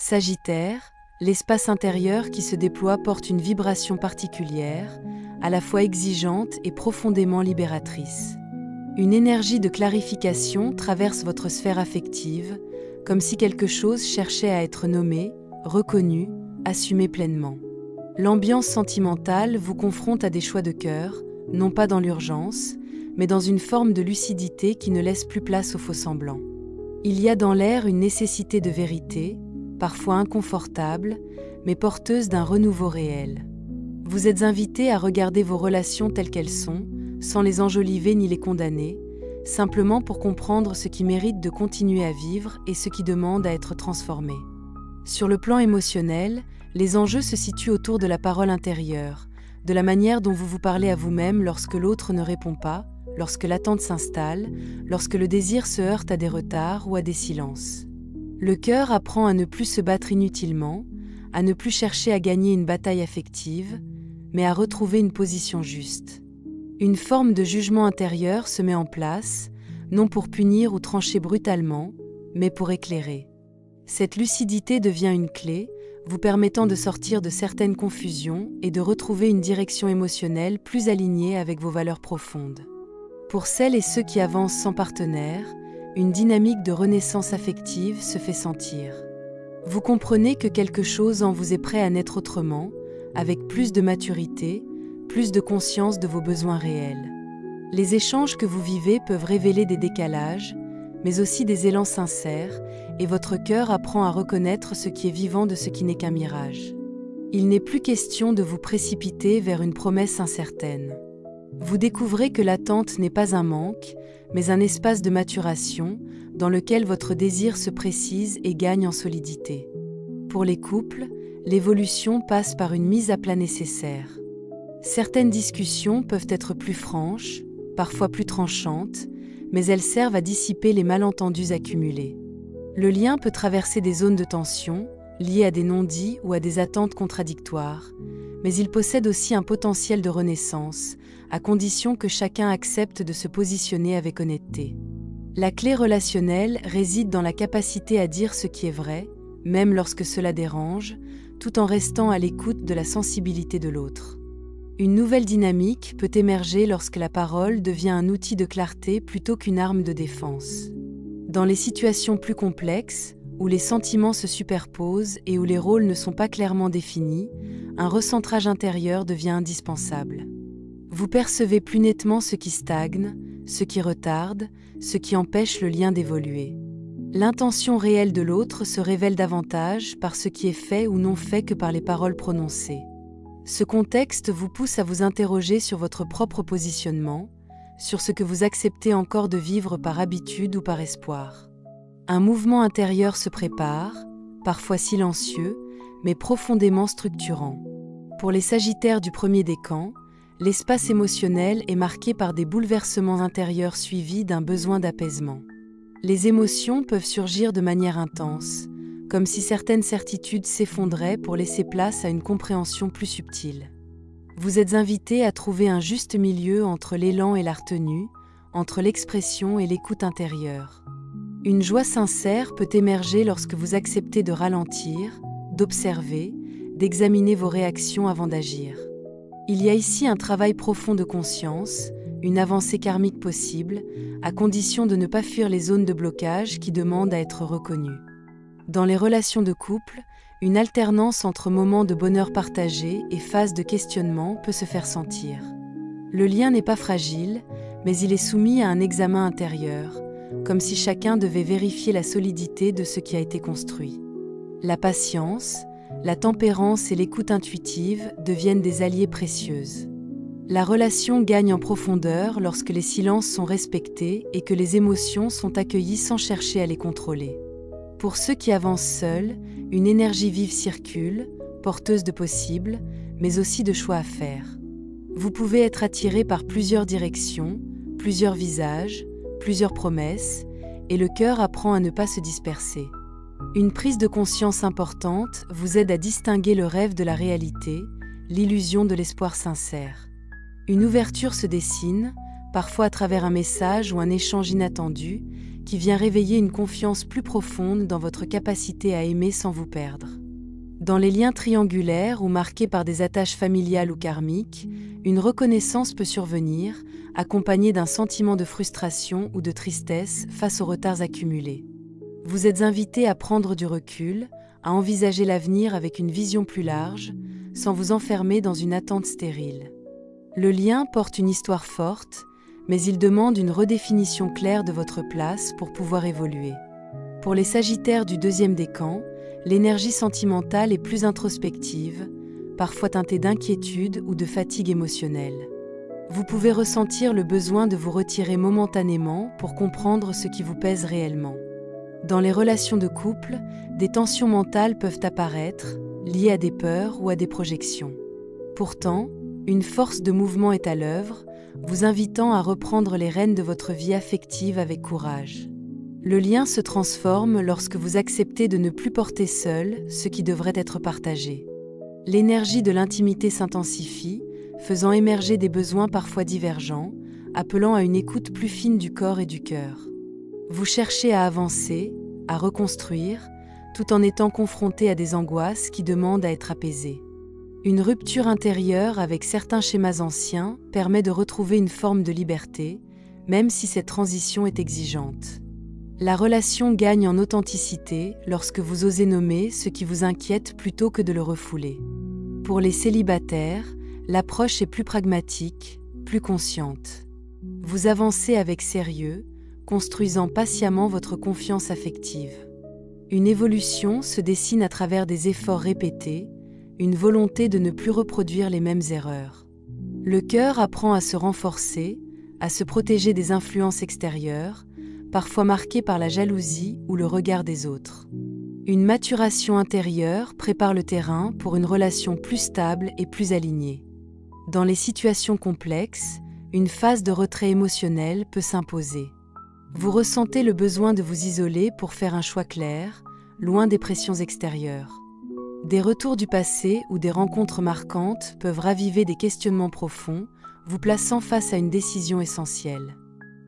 Sagittaire, l'espace intérieur qui se déploie porte une vibration particulière, à la fois exigeante et profondément libératrice. Une énergie de clarification traverse votre sphère affective, comme si quelque chose cherchait à être nommé, reconnu, assumé pleinement. L'ambiance sentimentale vous confronte à des choix de cœur, non pas dans l'urgence, mais dans une forme de lucidité qui ne laisse plus place au faux-semblant. Il y a dans l'air une nécessité de vérité, parfois inconfortable, mais porteuse d'un renouveau réel. Vous êtes invité à regarder vos relations telles qu'elles sont, sans les enjoliver ni les condamner, simplement pour comprendre ce qui mérite de continuer à vivre et ce qui demande à être transformé. Sur le plan émotionnel, les enjeux se situent autour de la parole intérieure, de la manière dont vous vous parlez à vous-même lorsque l'autre ne répond pas, lorsque l'attente s'installe, lorsque le désir se heurte à des retards ou à des silences. Le cœur apprend à ne plus se battre inutilement, à ne plus chercher à gagner une bataille affective, mais à retrouver une position juste. Une forme de jugement intérieur se met en place, non pour punir ou trancher brutalement, mais pour éclairer. Cette lucidité devient une clé, vous permettant de sortir de certaines confusions et de retrouver une direction émotionnelle plus alignée avec vos valeurs profondes. Pour celles et ceux qui avancent sans partenaire, une dynamique de renaissance affective se fait sentir. Vous comprenez que quelque chose en vous est prêt à naître autrement, avec plus de maturité, plus de conscience de vos besoins réels. Les échanges que vous vivez peuvent révéler des décalages, mais aussi des élans sincères, et votre cœur apprend à reconnaître ce qui est vivant de ce qui n'est qu'un mirage. Il n'est plus question de vous précipiter vers une promesse incertaine. Vous découvrez que l'attente n'est pas un manque, mais un espace de maturation dans lequel votre désir se précise et gagne en solidité. Pour les couples, l'évolution passe par une mise à plat nécessaire. Certaines discussions peuvent être plus franches, parfois plus tranchantes, mais elles servent à dissiper les malentendus accumulés. Le lien peut traverser des zones de tension, liées à des non-dits ou à des attentes contradictoires, mais il possède aussi un potentiel de renaissance, à condition que chacun accepte de se positionner avec honnêteté. La clé relationnelle réside dans la capacité à dire ce qui est vrai, même lorsque cela dérange, tout en restant à l'écoute de la sensibilité de l'autre. Une nouvelle dynamique peut émerger lorsque la parole devient un outil de clarté plutôt qu'une arme de défense. Dans les situations plus complexes, où les sentiments se superposent et où les rôles ne sont pas clairement définis, un recentrage intérieur devient indispensable. Vous percevez plus nettement ce qui stagne, ce qui retarde, ce qui empêche le lien d'évoluer. L'intention réelle de l'autre se révèle davantage par ce qui est fait ou non fait que par les paroles prononcées. Ce contexte vous pousse à vous interroger sur votre propre positionnement, sur ce que vous acceptez encore de vivre par habitude ou par espoir. Un mouvement intérieur se prépare, parfois silencieux, mais profondément structurant. Pour les Sagittaires du premier décan, l'espace émotionnel est marqué par des bouleversements intérieurs suivis d'un besoin d'apaisement. Les émotions peuvent surgir de manière intense, comme si certaines certitudes s'effondraient pour laisser place à une compréhension plus subtile. Vous êtes invité à trouver un juste milieu entre l'élan et la retenue, entre l'expression et l'écoute intérieure. Une joie sincère peut émerger lorsque vous acceptez de ralentir, d'observer, d'examiner vos réactions avant d'agir. Il y a ici un travail profond de conscience, une avancée karmique possible, à condition de ne pas fuir les zones de blocage qui demandent à être reconnues. Dans les relations de couple, une alternance entre moments de bonheur partagé et phases de questionnement peut se faire sentir. Le lien n'est pas fragile, mais il est soumis à un examen intérieur, comme si chacun devait vérifier la solidité de ce qui a été construit. La patience, la tempérance et l'écoute intuitive deviennent des alliés précieuses. La relation gagne en profondeur lorsque les silences sont respectés et que les émotions sont accueillies sans chercher à les contrôler. Pour ceux qui avancent seuls, une énergie vive circule, porteuse de possibles, mais aussi de choix à faire. Vous pouvez être attiré par plusieurs directions, plusieurs visages, plusieurs promesses, et le cœur apprend à ne pas se disperser. Une prise de conscience importante vous aide à distinguer le rêve de la réalité, l'illusion de l'espoir sincère. Une ouverture se dessine, parfois à travers un message ou un échange inattendu, qui vient réveiller une confiance plus profonde dans votre capacité à aimer sans vous perdre. Dans les liens triangulaires ou marqués par des attaches familiales ou karmiques, une reconnaissance peut survenir, accompagnée d'un sentiment de frustration ou de tristesse face aux retards accumulés. Vous êtes invité à prendre du recul, à envisager l'avenir avec une vision plus large, sans vous enfermer dans une attente stérile. Le lien porte une histoire forte, mais il demande une redéfinition claire de votre place pour pouvoir évoluer. Pour les Sagittaires du deuxième décan, l'énergie sentimentale est plus introspective, parfois teintée d'inquiétude ou de fatigue émotionnelle. Vous pouvez ressentir le besoin de vous retirer momentanément pour comprendre ce qui vous pèse réellement. Dans les relations de couple, des tensions mentales peuvent apparaître, liées à des peurs ou à des projections. Pourtant, une force de mouvement est à l'œuvre, vous invitant à reprendre les rênes de votre vie affective avec courage. Le lien se transforme lorsque vous acceptez de ne plus porter seul ce qui devrait être partagé. L'énergie de l'intimité s'intensifie, faisant émerger des besoins parfois divergents, appelant à une écoute plus fine du corps et du cœur. Vous cherchez à avancer, à reconstruire, tout en étant confronté à des angoisses qui demandent à être apaisées. Une rupture intérieure avec certains schémas anciens permet de retrouver une forme de liberté, même si cette transition est exigeante. La relation gagne en authenticité lorsque vous osez nommer ce qui vous inquiète plutôt que de le refouler. Pour les célibataires, l'approche est plus pragmatique, plus consciente. Vous avancez avec sérieux, construisant patiemment votre confiance affective. Une évolution se dessine à travers des efforts répétés, une volonté de ne plus reproduire les mêmes erreurs. Le cœur apprend à se renforcer, à se protéger des influences extérieures, parfois marquées par la jalousie ou le regard des autres. Une maturation intérieure prépare le terrain pour une relation plus stable et plus alignée. Dans les situations complexes, une phase de retrait émotionnel peut s'imposer. Vous ressentez le besoin de vous isoler pour faire un choix clair, loin des pressions extérieures. Des retours du passé ou des rencontres marquantes peuvent raviver des questionnements profonds, vous plaçant face à une décision essentielle.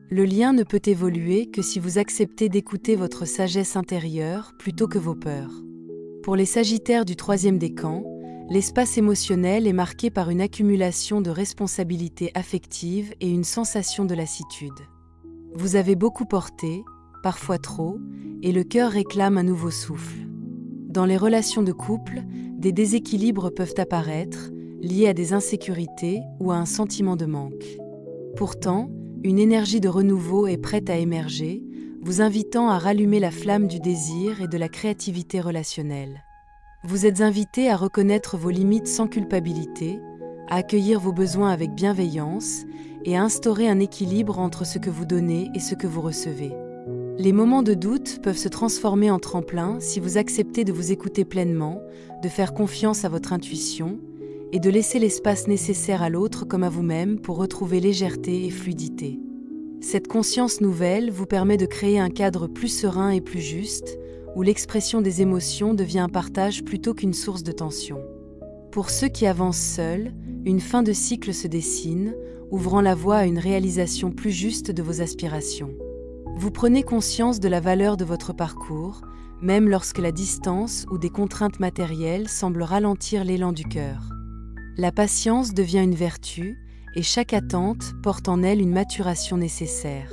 Le lien ne peut évoluer que si vous acceptez d'écouter votre sagesse intérieure plutôt que vos peurs. Pour les Sagittaires du troisième décan, l'espace émotionnel est marqué par une accumulation de responsabilités affectives et une sensation de lassitude. Vous avez beaucoup porté, parfois trop, et le cœur réclame un nouveau souffle. Dans les relations de couple, des déséquilibres peuvent apparaître, liés à des insécurités ou à un sentiment de manque. Pourtant, une énergie de renouveau est prête à émerger, vous invitant à rallumer la flamme du désir et de la créativité relationnelle. Vous êtes invité à reconnaître vos limites sans culpabilité, à accueillir vos besoins avec bienveillance et à instaurer un équilibre entre ce que vous donnez et ce que vous recevez. Les moments de doute peuvent se transformer en tremplin si vous acceptez de vous écouter pleinement, de faire confiance à votre intuition et de laisser l'espace nécessaire à l'autre comme à vous-même pour retrouver légèreté et fluidité. Cette conscience nouvelle vous permet de créer un cadre plus serein et plus juste, où l'expression des émotions devient un partage plutôt qu'une source de tension. Pour ceux qui avancent seuls, une fin de cycle se dessine, ouvrant la voie à une réalisation plus juste de vos aspirations. Vous prenez conscience de la valeur de votre parcours, même lorsque la distance ou des contraintes matérielles semblent ralentir l'élan du cœur. La patience devient une vertu, et chaque attente porte en elle une maturation nécessaire.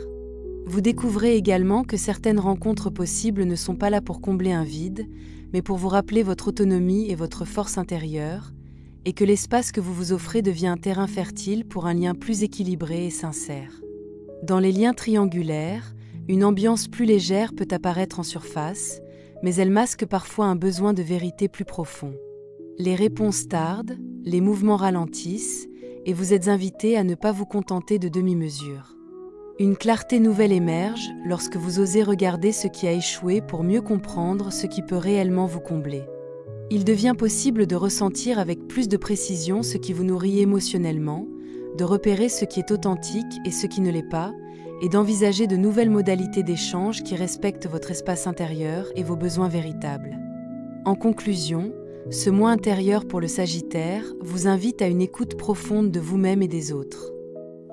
Vous découvrez également que certaines rencontres possibles ne sont pas là pour combler un vide, mais pour vous rappeler votre autonomie et votre force intérieure, et que l'espace que vous vous offrez devient un terrain fertile pour un lien plus équilibré et sincère. Dans les liens triangulaires, une ambiance plus légère peut apparaître en surface, mais elle masque parfois un besoin de vérité plus profond. Les réponses tardent, les mouvements ralentissent, et vous êtes invité à ne pas vous contenter de demi-mesures. Une clarté nouvelle émerge lorsque vous osez regarder ce qui a échoué pour mieux comprendre ce qui peut réellement vous combler. Il devient possible de ressentir avec plus de précision ce qui vous nourrit émotionnellement, de repérer ce qui est authentique et ce qui ne l'est pas, et d'envisager de nouvelles modalités d'échange qui respectent votre espace intérieur et vos besoins véritables. En conclusion, ce moi intérieur pour le Sagittaire vous invite à une écoute profonde de vous-même et des autres.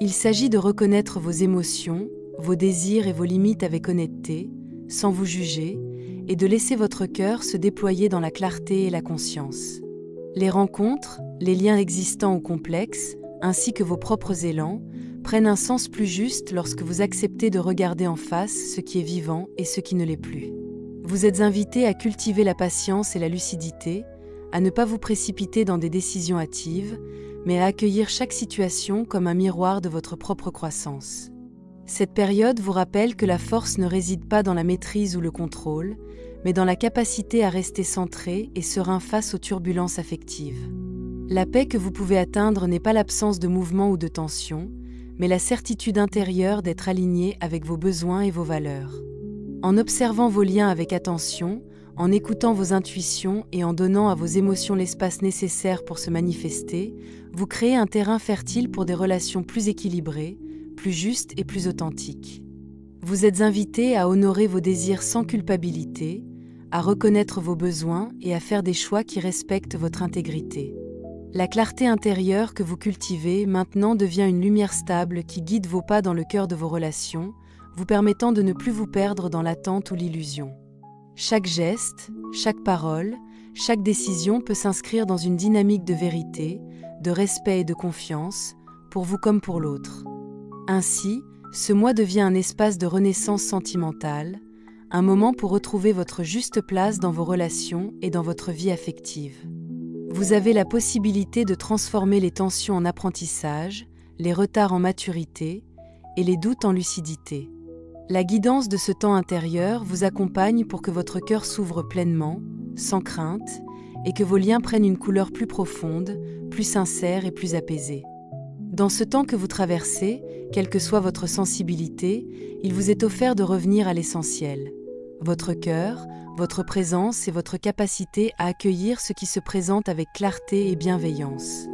Il s'agit de reconnaître vos émotions, vos désirs et vos limites avec honnêteté, sans vous juger, et de laisser votre cœur se déployer dans la clarté et la conscience. Les rencontres, les liens existants ou complexes, ainsi que vos propres élans, prennent un sens plus juste lorsque vous acceptez de regarder en face ce qui est vivant et ce qui ne l'est plus. Vous êtes invité à cultiver la patience et la lucidité, à ne pas vous précipiter dans des décisions hâtives, mais à accueillir chaque situation comme un miroir de votre propre croissance. Cette période vous rappelle que la force ne réside pas dans la maîtrise ou le contrôle, mais dans la capacité à rester centré et serein face aux turbulences affectives. La paix que vous pouvez atteindre n'est pas l'absence de mouvement ou de tension, mais la certitude intérieure d'être aligné avec vos besoins et vos valeurs. En observant vos liens avec attention, en écoutant vos intuitions et en donnant à vos émotions l'espace nécessaire pour se manifester, vous créez un terrain fertile pour des relations plus équilibrées, plus justes et plus authentiques. Vous êtes invité à honorer vos désirs sans culpabilité, à reconnaître vos besoins et à faire des choix qui respectent votre intégrité. La clarté intérieure que vous cultivez maintenant devient une lumière stable qui guide vos pas dans le cœur de vos relations, vous permettant de ne plus vous perdre dans l'attente ou l'illusion. Chaque geste, chaque parole, chaque décision peut s'inscrire dans une dynamique de vérité, de respect et de confiance, pour vous comme pour l'autre. Ainsi, ce mois devient un espace de renaissance sentimentale, un moment pour retrouver votre juste place dans vos relations et dans votre vie affective. Vous avez la possibilité de transformer les tensions en apprentissage, les retards en maturité et les doutes en lucidité. La guidance de ce temps intérieur vous accompagne pour que votre cœur s'ouvre pleinement, sans crainte, et que vos liens prennent une couleur plus profonde, plus sincère et plus apaisée. Dans ce temps que vous traversez, quelle que soit votre sensibilité, il vous est offert de revenir à l'essentiel. Votre cœur, votre présence et votre capacité à accueillir ce qui se présente avec clarté et bienveillance.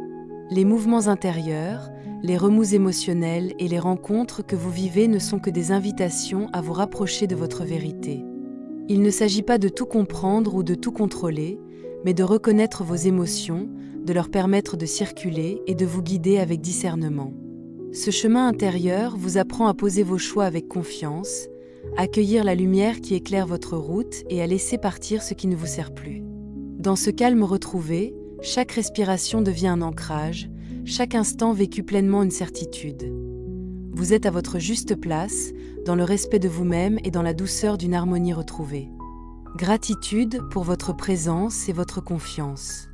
Les mouvements intérieurs, les remous émotionnels et les rencontres que vous vivez ne sont que des invitations à vous rapprocher de votre vérité. Il ne s'agit pas de tout comprendre ou de tout contrôler, mais de reconnaître vos émotions, de leur permettre de circuler et de vous guider avec discernement. Ce chemin intérieur vous apprend à poser vos choix avec confiance, accueillir la lumière qui éclaire votre route et à laisser partir ce qui ne vous sert plus. Dans ce calme retrouvé, chaque respiration devient un ancrage, chaque instant vécu pleinement une certitude. Vous êtes à votre juste place, dans le respect de vous-même et dans la douceur d'une harmonie retrouvée. Gratitude pour votre présence et votre confiance.